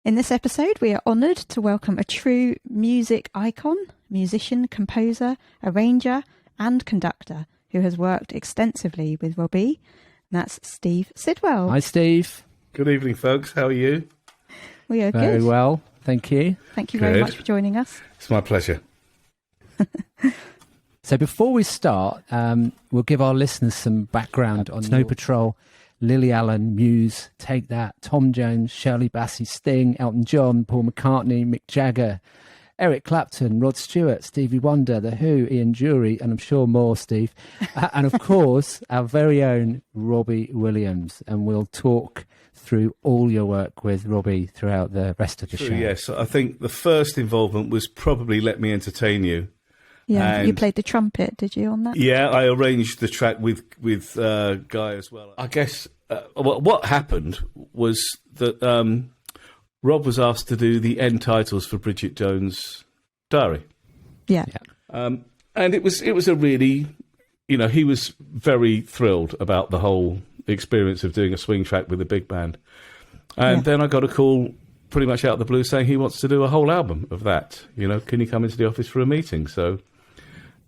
In this episode, we are honoured to welcome a true music icon, musician, composer, arranger and conductor who has worked extensively with Robbie. And that's Steve Sidwell. Hi, Steve. Good evening, folks. How are you? We are Very good. well, thank you. Thank you very much for joining us. It's my pleasure. So before we start, we'll give our listeners some background on Snow Patrol, Lily Allen, Muse, Take That, Tom Jones, Shirley Bassey, Sting, Elton John, Paul McCartney, Mick Jagger, Eric Clapton, Rod Stewart, Stevie Wonder, The Who, Ian Dury, and I'm sure more, Steve. And of course, our very own Robbie Williams. And we'll talk through all your work with Robbie throughout the rest of the show. Yes, I think the first involvement was probably Let Me Entertain You. Yeah, And you played the trumpet, did you, on that? Yeah, I arranged the track with Guy as well. I guess what happened was that Rob was asked to do the end titles for Bridget Jones' Diary. Yeah. And it was a really, he was very thrilled about the whole experience of doing a swing track with a big band. And then I got a call pretty much out of the blue saying he wants to do a whole album of that. Can you come into the office for a meeting?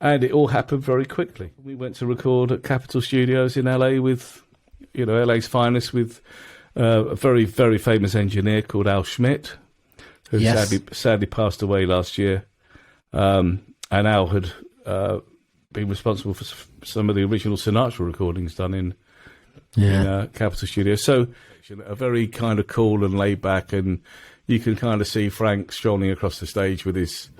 And it all happened very quickly. We went to record at Capitol Studios in LA with, LA's finest, with a very, very famous engineer called Al Schmidt, who sadly passed away last year. And Al had been responsible for some of the original Sinatra recordings done in Capitol Studios. So a very kind of cool and laid back, and you can kind of see Frank strolling across the stage with his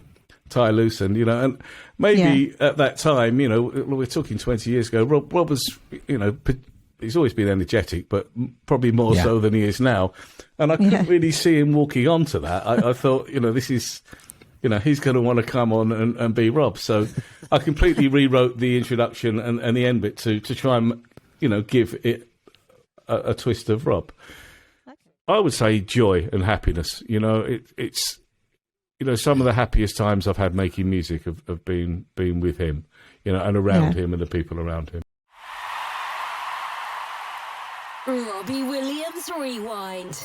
tie loose, and and maybe at that time, we're talking 20 years ago, Rob was, he's always been energetic, but probably more so than he is now. And I couldn't really see him walking on to that. I thought, this is, he's going to want to come on and be Rob. So I completely rewrote the introduction and the end bit to try and, give it a twist of Rob. Okay. I would say joy and happiness. It's some of the happiest times I've had making music have been with him, and around him and the people around him. Robbie Williams Rewind.